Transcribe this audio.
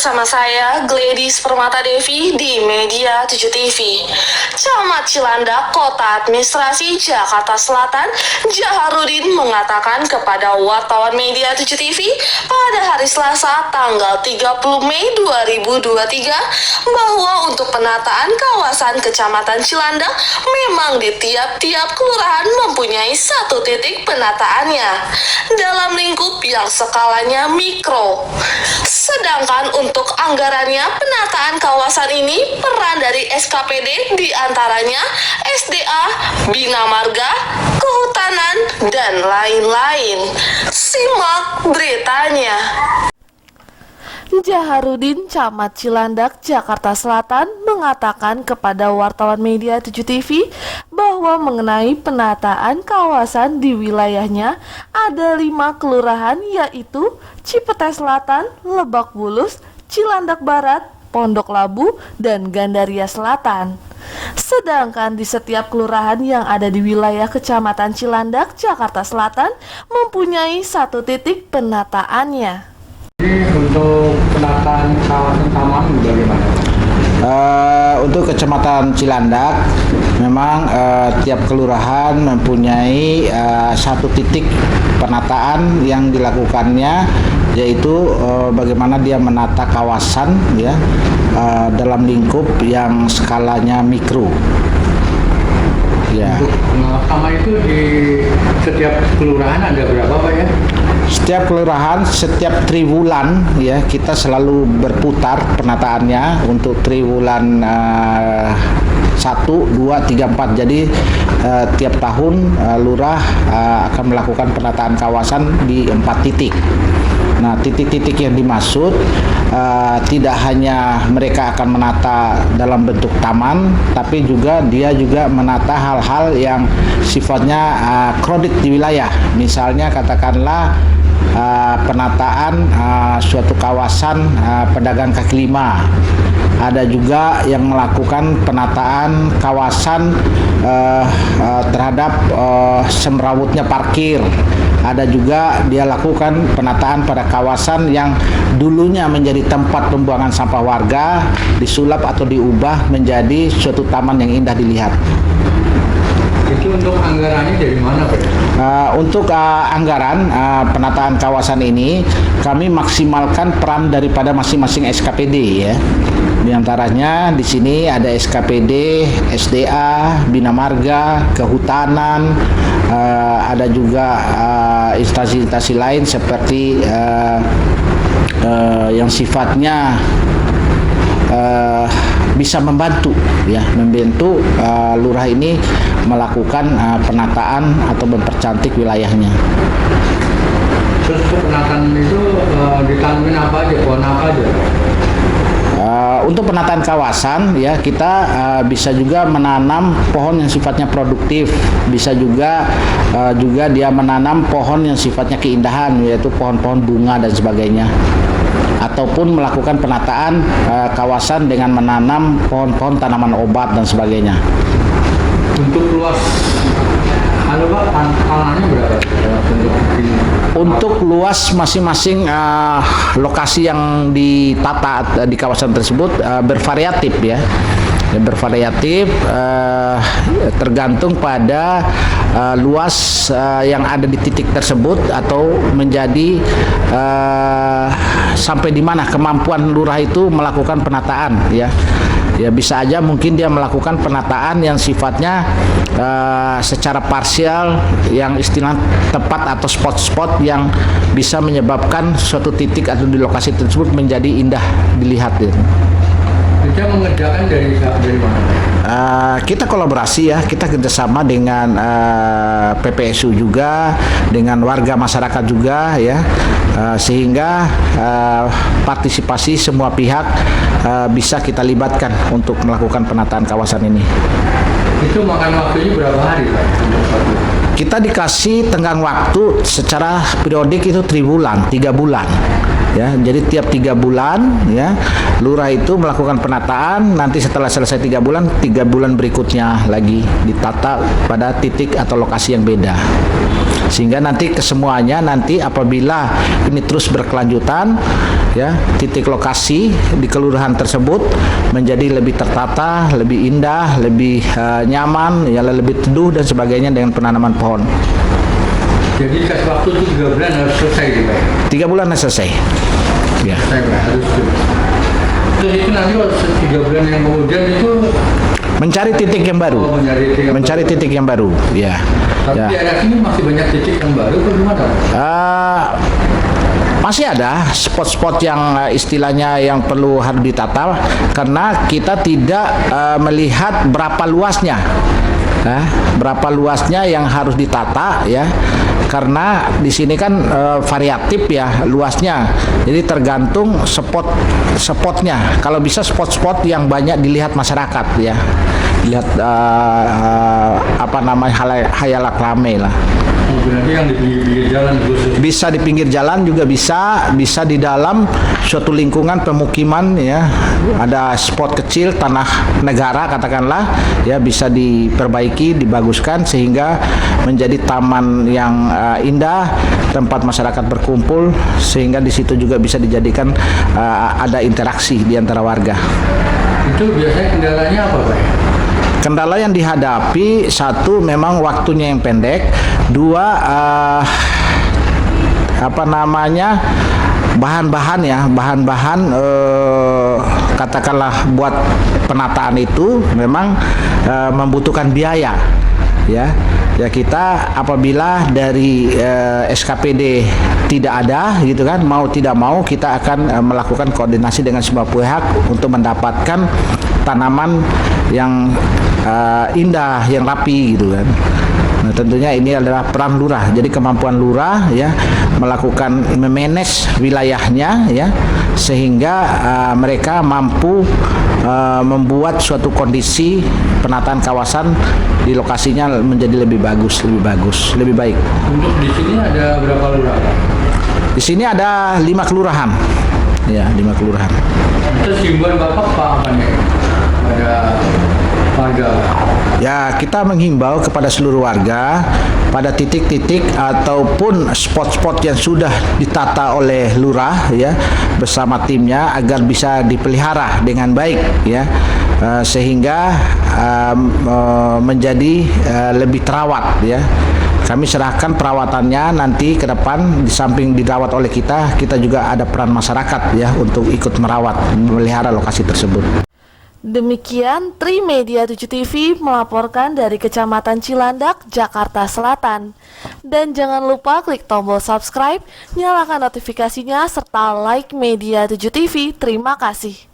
bersama saya Gladys Permata Devi di Media 7 TV. Camat Cilandak, Kota Administrasi Jakarta Selatan, Jaharudin mengatakan kepada wartawan Media 7 TV pada hari Selasa tanggal 30 Mei 2023 bahwa untuk penataan kawasan Kecamatan Cilandak memang di tiap-tiap kelurahan mempunyai satu titik penataannya dalam lingkup yang skalanya mikro. Sedangkan untuk anggarannya penataan kawasan ini peran dari SKPD diantaranya SDA, Bina Marga, Kehutanan, dan lain-lain. Simak beritanya. Jaharudin, Camat Cilandak, Jakarta Selatan, mengatakan kepada wartawan Media 7 TV bahwa mengenai penataan kawasan di wilayahnya ada 5 kelurahan yaitu Cipete Selatan, Lebak Bulus, Cilandak Barat, Pondok Labu, dan Gandaria Selatan. Sedangkan di setiap kelurahan yang ada di wilayah Kecamatan Cilandak, Jakarta Selatan mempunyai satu titik penataannya. Untuk penataan kawasan taman bagaimana? Untuk Kecamatan Cilandak, memang tiap kelurahan mempunyai satu titik penataan yang dilakukannya, yaitu bagaimana dia menata kawasan ya dalam lingkup yang skalanya mikro. Ya. Untuk taman itu di setiap kelurahan ada berapa Pak ya? Setiap kelurahan, setiap triwulan ya kita selalu berputar penataannya untuk triwulan 1, 2, 3, 4. Jadi tiap tahun lurah akan melakukan penataan kawasan di 4 titik. Nah, titik-titik yang dimaksud tidak hanya mereka akan menata dalam bentuk taman, tapi juga dia juga menata hal-hal yang sifatnya kredit di wilayah. Misalnya katakanlah penataan suatu kawasan pedagang kaki lima. Ada juga yang melakukan penataan kawasan terhadap semrawutnya parkir. Ada juga dia lakukan penataan pada kawasan yang dulunya menjadi tempat pembuangan sampah warga, disulap atau diubah menjadi suatu taman yang indah dilihat. Itu untuk anggarannya dari mana Pak? Untuk anggaran penataan kawasan ini kami maksimalkan peran daripada masing-masing SKPD ya. Di antaranya di sini ada SKPD, SDA, Bina Marga, Kehutanan, ada juga instansi-instansi lain seperti yang sifatnya bisa membantu lurah ini melakukan penataan atau mempercantik wilayahnya. Terus penataan itu ditanemin apa aja, pohon apa aja? Untuk penataan kawasan ya kita bisa juga menanam pohon yang sifatnya produktif, bisa juga dia menanam pohon yang sifatnya keindahan yaitu pohon-pohon bunga dan sebagainya, ataupun melakukan penataan kawasan dengan menanam pohon-pohon tanaman obat dan sebagainya. Untuk luas tanahnya berapa? Untuk luas masing-masing lokasi yang ditata di kawasan tersebut bervariatif ya. Bervariatif tergantung pada luas yang ada di titik tersebut atau menjadi sampai di mana kemampuan lurah itu melakukan penataan ya. Ya bisa aja mungkin dia melakukan penataan yang sifatnya secara parsial yang istilah tepat atau spot-spot yang bisa menyebabkan suatu titik atau di lokasi tersebut menjadi indah dilihat ya. Kita mengerjakan dari mana? Kita kolaborasi ya, kita kerjasama dengan PPSU juga, dengan warga masyarakat juga ya, sehingga partisipasi semua pihak bisa kita libatkan untuk melakukan penataan kawasan ini. Itu makan waktunya berapa hari Pak? Kita dikasih tenggang waktu secara periodik itu triwulan, 3 bulan. ya. Jadi tiap 3 bulan ya lurah itu melakukan penataan. Nanti setelah selesai 3 bulan berikutnya lagi ditata pada titik atau lokasi yang beda, sehingga nanti kesemuanya nanti apabila ini terus berkelanjutan ya, titik lokasi di kelurahan tersebut menjadi lebih tertata, lebih indah, lebih nyaman, ya lebih teduh dan sebagainya dengan penanaman pohon. Jadi kasih waktu 3 bulan harus selesai gitu Pak? 3 bulan harus selesai. Ya. Selesai Pak, harus itu. Terus itu nanti kalau 3 bulan yang kemudian itu Mencari titik yang baru. Mencari titik yang baru. Ya. Tapi di daerah sini masih banyak titik yang baru atau gimana? Masih ada spot-spot yang istilahnya yang perlu harus ditata karena kita tidak melihat berapa luasnya. Berapa luasnya yang harus ditata ya, karena di sini kan variatif ya luasnya, jadi tergantung spotnya. Kalau bisa spot-spot yang banyak dilihat masyarakat ya, lihat hayalak ramai lah. Berarti yang di pinggir jalan khusus. Bisa di pinggir jalan juga bisa di dalam suatu lingkungan pemukiman ya. Ada spot kecil tanah negara katakanlah ya, bisa diperbaiki, dibaguskan sehingga menjadi taman yang indah, tempat masyarakat berkumpul, sehingga di situ juga bisa dijadikan ada interaksi di antara warga. Itu biasanya kendalanya apa Pak? Kendala yang dihadapi, satu memang waktunya yang pendek, dua bahan-bahan katakanlah buat penataan itu memang membutuhkan biaya ya. Ya kita apabila dari SKPD tidak ada gitu kan, mau tidak mau kita akan melakukan koordinasi dengan semua pihak untuk mendapatkan tanaman yang indah, yang rapi gitu kan. Nah, tentunya ini adalah peran lurah. Jadi kemampuan lurah ya melakukan memanage wilayahnya ya, sehingga mereka mampu membuat suatu kondisi penataan kawasan di lokasinya menjadi lebih bagus, lebih baik. Untuk di sini ada berapa lurah Pak? Di sini ada 5 kelurahan. Ya, 5 kelurahan. Terus himbauan Bapak apa nih pada warga? Ya, kita menghimbau kepada seluruh warga pada titik-titik ataupun spot-spot yang sudah ditata oleh lurah ya bersama timnya agar bisa dipelihara dengan baik ya, sehingga menjadi lebih terawat ya. Kami serahkan perawatannya nanti ke depan, di samping dirawat oleh kita juga ada peran masyarakat ya untuk ikut merawat, memelihara lokasi tersebut. Demikian Trimedia 7 TV melaporkan dari Kecamatan Cilandak, Jakarta Selatan. Dan jangan lupa klik tombol subscribe, nyalakan notifikasinya, serta like Media 7 TV. Terima kasih.